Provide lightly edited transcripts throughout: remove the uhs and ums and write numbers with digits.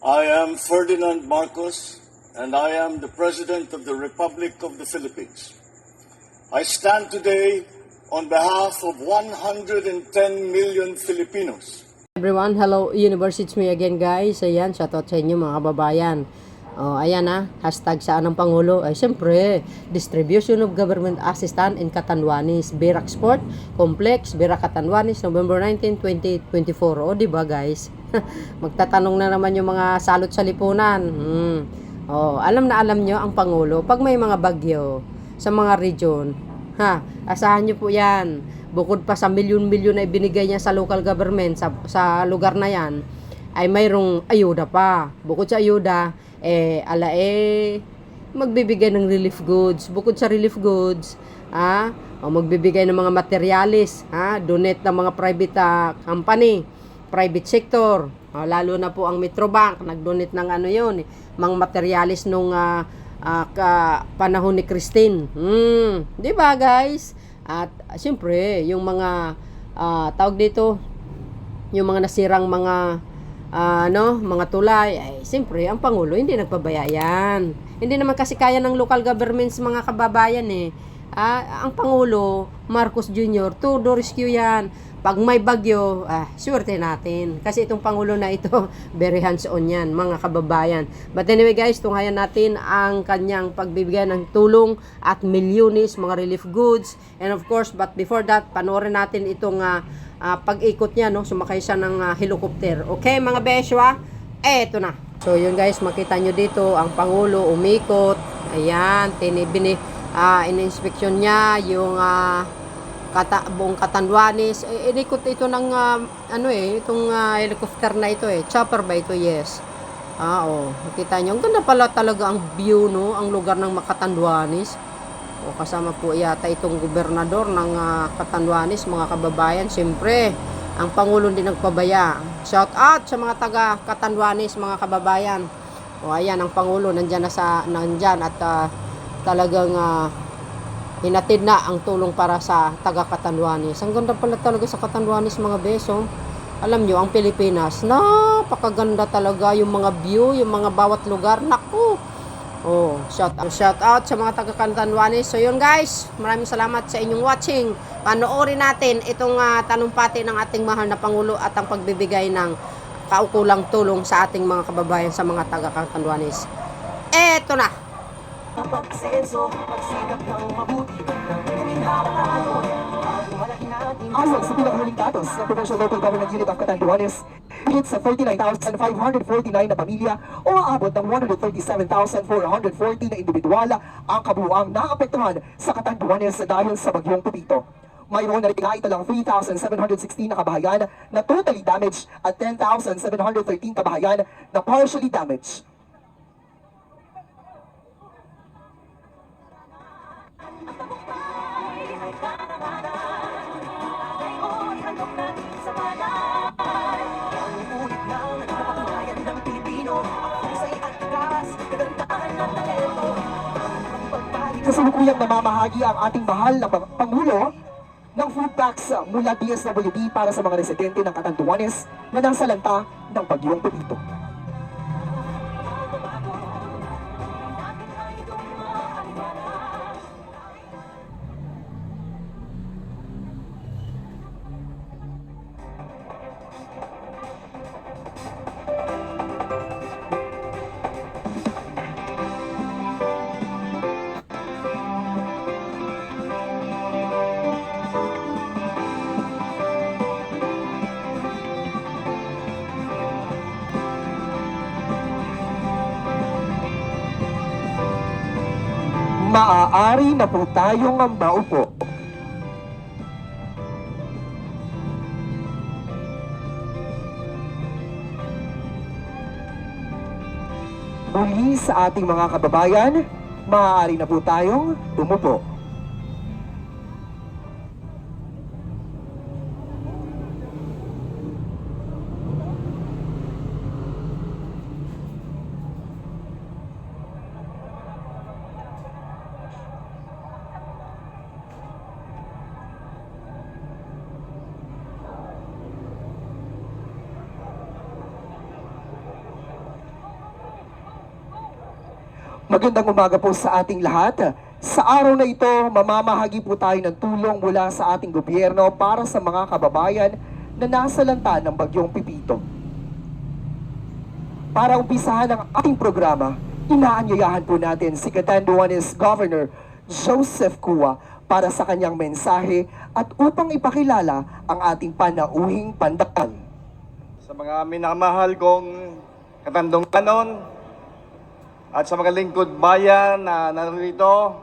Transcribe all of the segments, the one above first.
I am Ferdinand Marcos, and I am the President of the Republic of the Philippines. I stand today on behalf of 110 million Filipinos. Everyone, hello Universe, it's me again guys. Ayan, shoutout sa inyo mga kababayan. Ayan hashtag saan ang Pangulo. Ay siyempre, distribution of government assistance in Catanduanes, Birak Sport Complex, Birak Catanduanes, November 19, 2024. O diba guys? Magtatanong na naman yung mga salot sa lipunan. Alam na alam nyo ang Pangulo pag may mga bagyo sa mga region. Asahan nyo po yan. Bukod pa sa milyon-milyon na ibinigay niya sa local government sa lugar na yan, ay mayroong ayuda pa. Bukod sa ayuda, magbibigay ng relief goods. Bukod sa relief goods, magbibigay ng mga materialis, donate ng mga private company, private sector, lalo na po ang Metrobank, nag-donate ng mga materialis nung panahon ni Christine. Di ba guys? At siyempre, yung mga tawag dito, yung mga nasirang mga mga tulay, ay siyempre, ang Pangulo hindi nagpabaya yan. Hindi naman kasi kaya ng local governments mga kababayan ang Pangulo, Marcos Jr., to the rescue yan. Pag may bagyo, swerte natin. Kasi itong Pangulo na ito, very hands-on yan, mga kababayan. But anyway guys, tunghayan natin ang kanyang pagbibigay ng tulong at milyones, mga relief goods. And of course, but before that, panoorin natin itong pag-ikot niya, sumakay siya ng helicopter. Okay mga beswa, eto na. So yun guys, makita nyo dito, ang Pangulo umikot. Ayan, in-inspection niya yung buong Catanduanes. Inikot ito ng itong helicopter na ito chopper ba ito? Yes. Nakita nyo, ang ganda pala talaga ang view, ang lugar ng Catanduanes. Kasama po yata itong gobernador ng Catanduanes, mga kababayan. Siyempre, ang Pangulo din nagpabaya. Shout out sa mga taga Catanduanes, mga kababayan. Ayan, ang Pangulo nandyan at talagang hinatid na ang tulong para sa taga Catanduanes. Ang ganda pala talaga sa Catanduanes mga beso. Alam nyo, ang Pilipinas, napakaganda talaga yung mga view, yung mga bawat lugar. Naku! Shout out sa mga taga Catanduanes. So yun guys, maraming salamat sa inyong watching. Panoorin natin itong tanumpati ng ating mahal na Pangulo at ang pagbibigay ng kaukulang tulong sa ating mga kababayan sa mga taga Catanduanes. Eto na! Pagsenso, pagsikap ng mabuti ayon sa pinakahuling datos ng Provincial Local Government Unit of Catanduanes, higit sa 39,549 na pamilya o aabot ng 137,440 na individual ang kabuuang naapektuhan sa Catanduanes dahil sa bagyong Pepito. Mayroon na rin ito lang 3,716 na kabahayan na totally damaged at 10,713 kabahayan na partially damaged. Kasalukuyang namamahagi ang ating mahal na Pangulo ng food packs mula DSWD para sa mga residente ng Catanduanes na nasa lanta ng bagyong Pepito. Maaari na po tayong maupo. Muli sa ating mga kababayan, maaari na po tayong umupo. Magandang umaga po sa ating lahat. Sa araw na ito, mamamahagi po tayo ng tulong mula sa ating gobyerno para sa mga kababayan na nasalanta ng bagyong Pipito. Para umpisahan ang ating programa, inaanyayahan po natin si Catanduanes Governor Joseph Cua para sa kanyang mensahe at upang ipakilala ang ating panauhing pandakan. Sa mga minamahal kong Katandunganon at sa mga lingkod bayan na narito,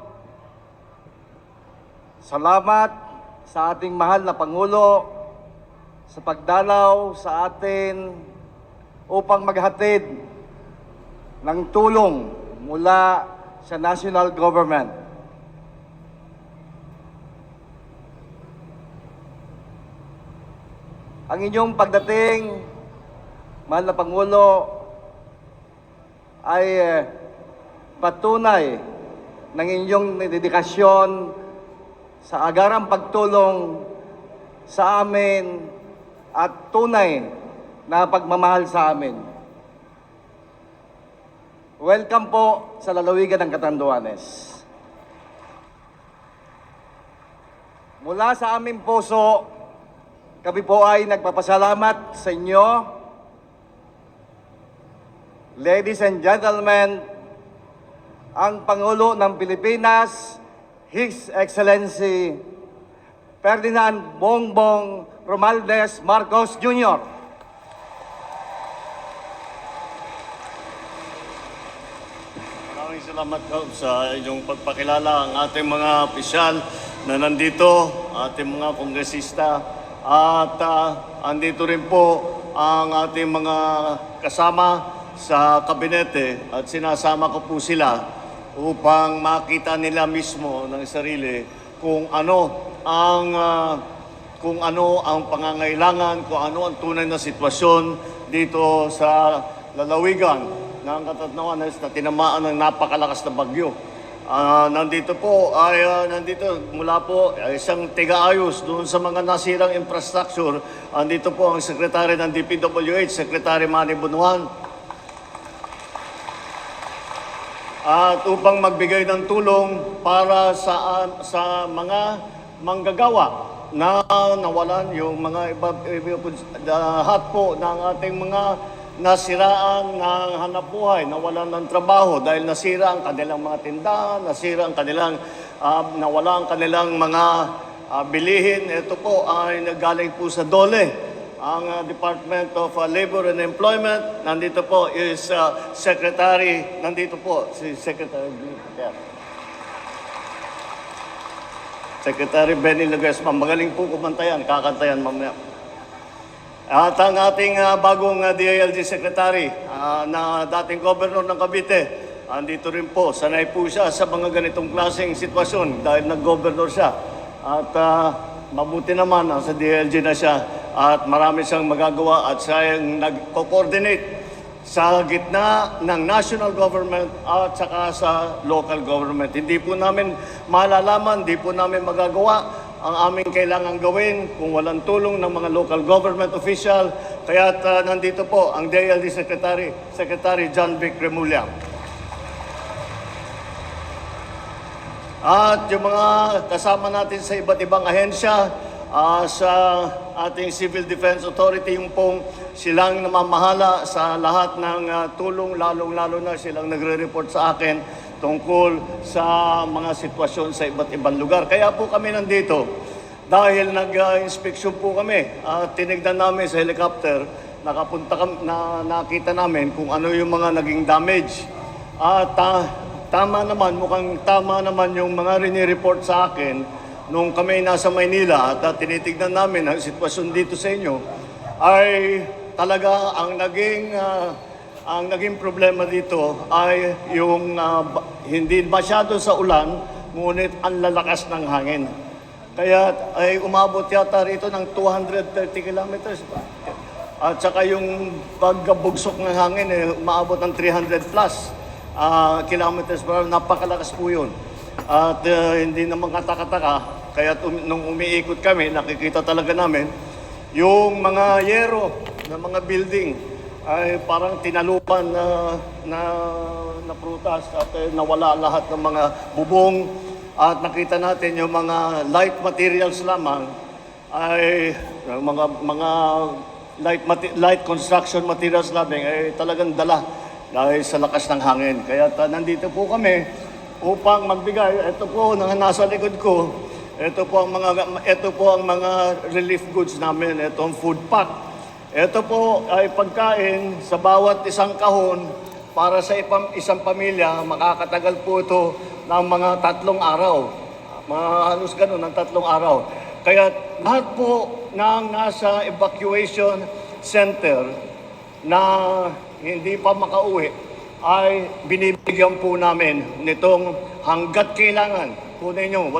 salamat sa ating mahal na Pangulo sa pagdalaw sa atin upang maghatid ng tulong mula sa national government. Ang inyong pagdating, mahal na Pangulo, ay patunay ng inyong dedikasyon sa agarang pagtulong sa amin at tunay na pagmamahal sa amin. Welcome po sa lalawigan ng Catanduanes. Mula sa aming puso, kami po ay nagpapasalamat sa inyo, ladies and gentlemen, ang Pangulo ng Pilipinas, His Excellency Ferdinand Bongbong Romualdez Marcos Jr. Maraming salamat po sa inyong pagpakilala ang ating mga opisyal na nandito, ating mga kongresista, at andito rin po ang ating mga kasama sa kabinete at sinasama ko po sila upang makita nila mismo ng sarili kung ano ang pangangailangan, kung ano ang tunay na sitwasyon dito sa lalawigan ng Catanduanes na tinamaan ng napakalakas na bagyo. Nandito mula po isang tiga-ayos doon sa mga nasirang infrastructure. Nandito po ang Secretary ng DPWH, Secretary Manny Bunuan. At upang magbigay ng tulong para sa mga manggagawa na nawalan yung mga lahat po ng ating mga nasiraan ng hanapbuhay, nawalan ng trabaho dahil nasira ang kanilang mga tindahan, nasira ang kanilang, nawala ang kanilang mga bilihin. Ito po ay nagaling po sa DOLE, ang Department of Labor and Employment. Nandito po is nandito po si Secretary Benny Laguesma. Magaling po kumanta yan, kakantayan mamaya. At ang ating bagong DILG Secretary na dating Governor ng Cavite, andito rin po. Sanay po siya sa mga ganitong klaseng sitwasyon dahil nag-governor siya. At mabuti naman sa DILG na siya at marami siyang magagawa at siya yung nag-coordinate sa gitna ng national government at saka sa local government. Hindi po namin malalaman, hindi po namin magagawa ang aming kailangan gawin kung walang tulong ng mga local government official. Kaya nandito po ang DILG Secretary John Vic Remulla. At yung mga kasama natin sa iba't ibang ahensya, sa ating Civil Defense Authority, yung pong silang namamahala sa lahat ng tulong, lalong-lalo na silang nagre-report sa akin tungkol sa mga sitwasyon sa iba't ibang lugar. Kaya po kami nandito dahil nag-inspection po kami at tinignan namin sa helicopter, nakita namin kung ano yung mga naging damage. At mukhang tama naman yung mga rini-report sa akin nung kami nasa Maynila at tinitignan namin ang sitwasyon dito sa inyo, ay talaga ang naging problema dito ay yung hindi masyado sa ulan, ngunit ang lalakas ng hangin. Kaya ay umabot yata rito ng 230 kilometers. At saka yung pagkabugsok ng hangin, umabot ng 300 plus kilometers per hour. Napakalakas po yun. At hindi naman katakataka. Kaya nung umiikot kami, nakikita talaga namin yung mga yero ng mga building ay parang tinalupan na prutas at nawala lahat ng mga bubong at nakita natin yung mga light materials lamang ay mga light construction materials lamang ay talagang dala dahil sa lakas ng hangin. Kaya nandito po kami upang magbigay. Ito po nasa likod ko. Ito po ang mga relief goods namin. Itong food pack. Ito po ay pagkain sa bawat isang kahon para sa isang pamilya. Makakatagal po ito ng mga 3 araw. Mga halos ganun, ng 3 araw. Kaya lahat po ng nasa evacuation center na hindi pa makauwi ay binibigyan po namin nitong hanggat kailangan po ninyo.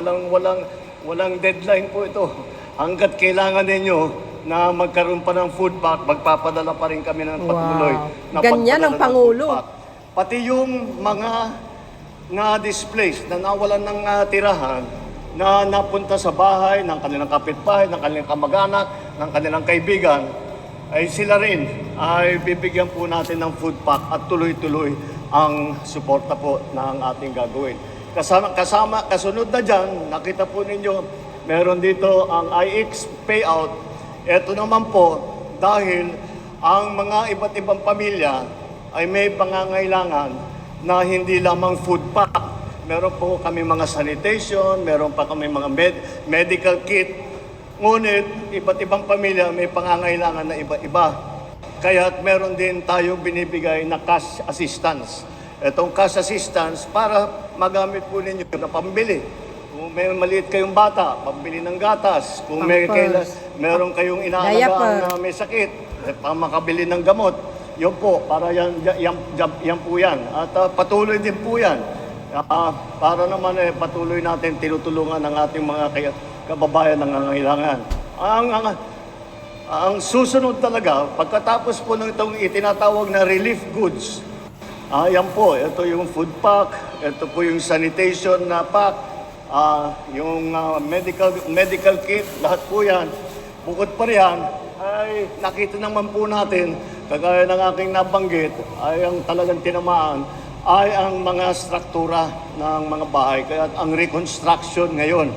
Walang deadline po ito. Hanggat kailangan ninyo na magkaroon pa ng food pack, magpapadala pa rin kami ng patuloy. Wow. Ganyan ang Pangulo. Pati yung mga na-displaced, na nawalan ng tirahan, na napunta sa bahay ng kanilang kapitbahay, ng kanilang kamag-anak, ng kanilang kaibigan, ay sila rin ay bibigyan po natin ng food pack at tuloy-tuloy ang suporta po ng ating gagawin. Kasunod na dyan, nakita po ninyo, meron dito ang IX payout. Ito naman po, dahil ang mga iba't ibang pamilya ay may pangangailangan na hindi lamang food pack. Meron po kami mga sanitation, meron pa kami mga medical kit. Ngunit, iba't ibang pamilya may pangangailangan na iba-iba. Kaya meron din tayong binibigay na cash assistance. Itong cash assistance para magamit po ninyo na pambili. Kung may maliit kayong bata, pambili ng gatas. Kung meron kayong inaalagaan na may sakit, makabili ng gamot. Yun po, para yan po yan. At patuloy din po yan. Para naman patuloy natin tinutulungan ang ating mga kababayan na nangangailangan. Ang susunod talaga, pagkatapos po ng itong itinatawag na relief goods, yan po, ito yung food pack, ito po yung sanitation na pack, yung medical kit, lahat po yan. Bukod pa riyan, ay nakita naman po natin, kagaya ng aking nabanggit, ay ang talagang tinamaan, ay ang mga struktura ng mga bahay. Kaya ang reconstruction ngayon,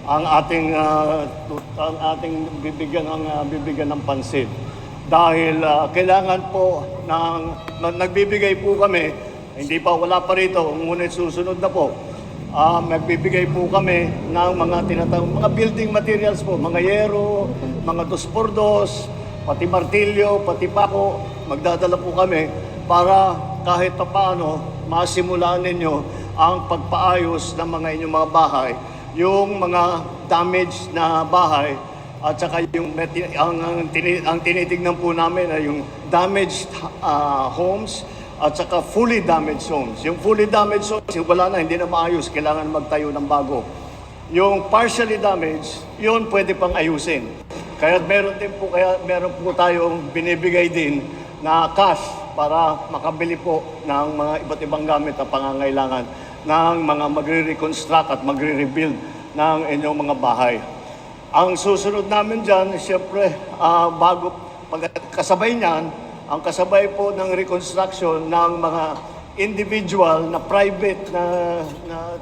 ang ating bibigyan ng pansin. Dahil kailangan po nagbibigay po kami, wala pa rito, ngunit susunod na po, nagbibigay po kami ng mga mga building materials po, mga yero, mga 2x2, pati martilyo, pati pako, magdadala po kami para kahit pa paano masimulaan ninyo ang pagpaayos ng mga inyong mga bahay, yung mga damaged na bahay, at saka ang tinitignan po namin ay yung damaged homes at saka fully damaged homes. Yung fully damaged homes, wala na, hindi na maayos, kailangan magtayo ng bago. Yung partially damaged, yun pwede pang ayusin. Kaya meron po tayong binibigay din na cash para makabili po ng mga iba't ibang gamit na pangangailangan ng mga magre-reconstruct at magre-rebuild ng inyong mga bahay. Ang susunod namin dyan, siyempre, kasabay niyan, ang kasabay po ng reconstruction ng mga individual na private na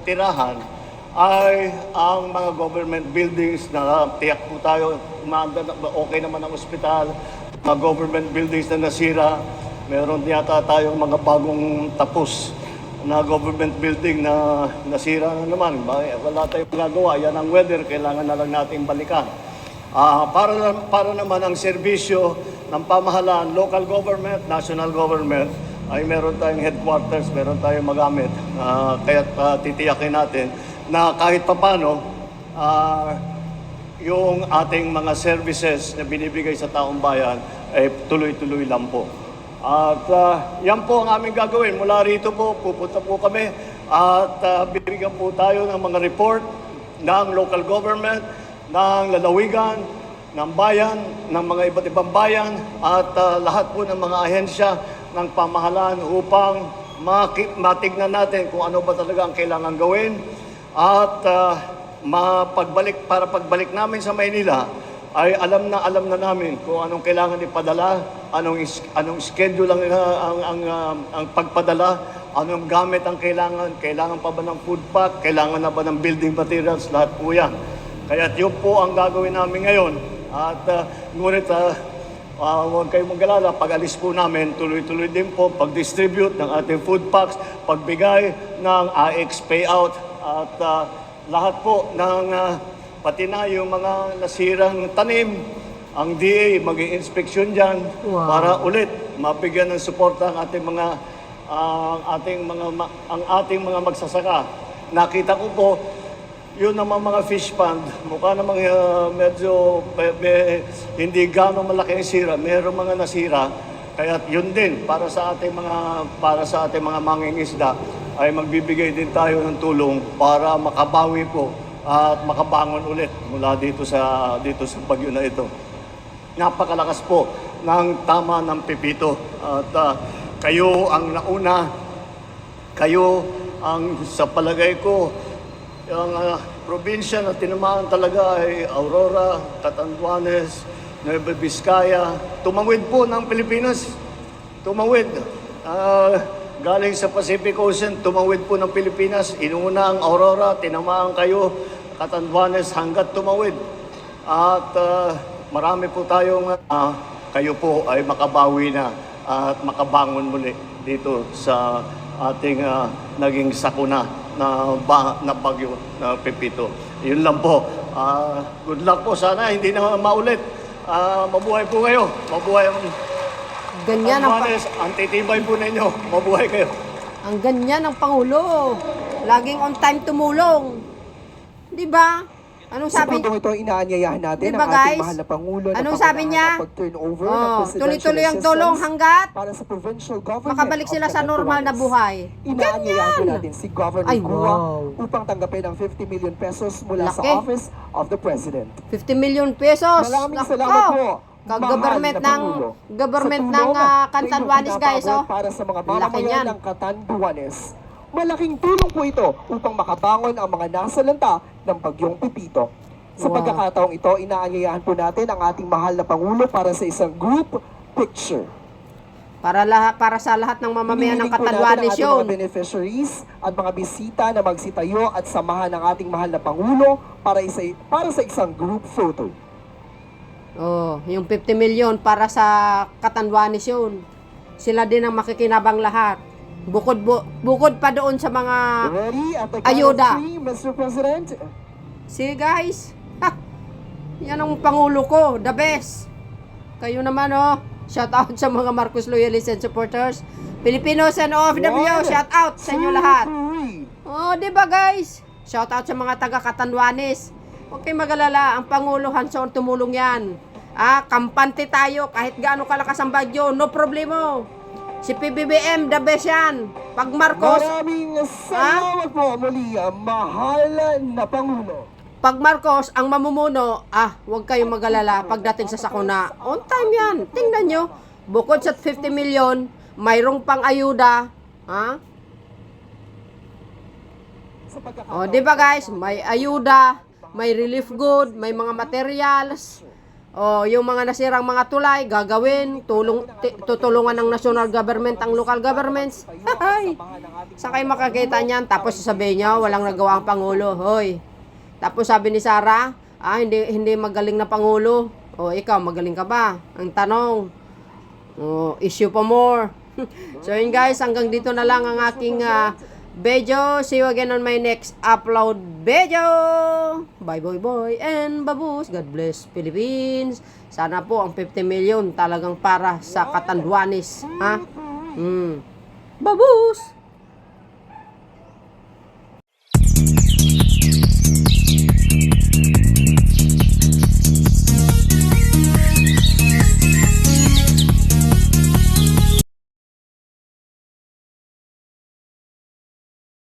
tirahan ay ang mga government buildings na tiyak po tayo, okay naman ang ospital, mga government buildings na nasira, meron yata tayong mga bagong tapos na government building na nasira na naman. Wala tayong magagawa. Yan ang weather, kailangan na lang natin balikan. Para naman ang serbisyo ng pamahalaan, local government, national government, ay meron tayong headquarters, meron tayong magamit. Kaya titiyakin natin na kahit papano, yung ating mga services na binibigay sa taong bayan ay tuloy-tuloy lang po. At yan po ang aming gagawin. Mula rito po, pupunta po kami at bibigyan po tayo ng mga report ng local government, ng lalawigan, ng bayan, ng mga iba't ibang bayan at lahat po ng mga ahensya ng pamahalaan upang matignan natin kung ano ba talaga ang kailangan gawin at para pagbalik namin sa Maynila ay alam na namin kung anong kailangan ipadala, anong schedule ang pagpadala, anong gamit ang kailangan pa ba ng food pack, kailangan na ba ng building materials, lahat po yan. Kaya yun po ang gagawin namin ngayon. At ngunit huwag kayong mag-alala, pag-alis po namin, tuloy-tuloy din po pag-distribute ng ating food packs, pagbigay ng AX payout, at lahat po ng pati na yung mga nasirang tanim, ang DA mag-i-inspeksyon dyan. Wow. Para ulit mabigyan ng suporta ang ating mga magsasaka. Nakita ko po, yun naman mga fish pond, mukha namang medyo hindi gano'ng malaki ang sira, mayroong mga nasira. Kaya yun din para sa ating mga mangingisda ay magbibigay din tayo ng tulong para makabawi po at makabangon ulit mula dito sa bagyo na ito. Napakalakas po ng tama ng Pepito at kayo ang nauna, kayo ang sa palagay ko ang probinsya na tinamaan talaga ay Aurora, Catanduanes, Nueva Vizcaya. Tumawid po ng Pilipinas. Tumawid. Galing sa Pacific Ocean, tumawid po ng Pilipinas. Inuna ang Aurora, tinamaan kayo, Catanduanes, hanggat tumawid. At marami po tayong kayo po ay makabawi na at makabangon muli dito sa ating naging sakuna na bagyo na Pepito. Yun lang po. Good luck po. Sana hindi na maulit. Mabuhay po kayo. Mabuhay ang Ganyan ang, ang titibay po ninyo. Mabuhay kayo. ang ganyan ang Pangulo. Laging on time tumulong. Di ba? Anong Sa sabi? puntong ito, inaanyayahan natin Diba, ang ating guys? mahal na Pangulo Anong na sabi niya? pag-turnover ng presidential Tuloy-tuloy ang assistance tulong hanggat para sa provincial government makabalik of sila sa normal na Catanduanes. buhay. Inaanyayahan po Ganyan! natin si Governor Ay, Gua wow. upang tanggapin ang 50 million pesos mula Laki. sa Office of the President. 50 million pesos. Maraming Nako! salamat po. Kag-government mahal na ng Pangulo, government sa ng tulong na Catanduanes, inyong guys, oh. para sa mga Laki niyan. mamamayan ng Catanduanes. Malaking tulong po ito upang makabangon ang mga nasalanta ng bagyong Pepito. Sa Wow. pagkakataong ito, inaanyayahan po natin ang ating mahal na Pangulo para sa isang group picture. Para sa lahat ng mamamayan ng Hinihiling po natin Catanduanes ang ating yun. mga beneficiaries at mga bisita na magsitayo at samahan ng ating mahal na Pangulo para sa isang group photo. Oh, yung 50 million para sa Catanduanes yun. Sila din ang makikinabang lahat. Bukod pa doon sa mga Ready at the ayuda. count of 3, Mr. President? See guys, yan ang Pangulo ko, the best. Kayo naman oh, shout out sa mga Marcos loyalists and supporters. Filipinos and OFW, shout out sa inyo lahat. 2, 3. Oh, di ba guys? Shout out sa mga taga Catanduanes. Huwag kayong mag-alala, ang Pangulo hands-on tumulong yan. Kampante tayo kahit gaano kalakas ang bagyo, no problemo. Si PBBM, the best yan. Pag Marcos, Maraming salamat po muli, mahal na Pangulo. Pag Marcos ang mamumuno, huwag kayong mag-alala pagdating sa sakuna. On time yan. Tingnan nyo. Bukod sa 50 million, mayroong pang ayuda. O, di ba guys? May ayuda, may relief good, may mga materials. O, yung mga nasirang mga tulay, gagawin, tutulungan ng national government, ang local governments. Hay! Saan kayo makakita niyan? Tapos sasabihin nyo, walang nagawa ang Pangulo. Hoy! Tapos sabi ni Sara, hindi magaling na Pangulo. O, ikaw, magaling ka ba? Ang tanong, issue pa more. So yun guys, hanggang dito na lang ang aking video. See you again on my next upload video. Bye bye bye and babus. God bless Philippines. Sana po ang 50 million talagang para sa Catanduanes. Babus!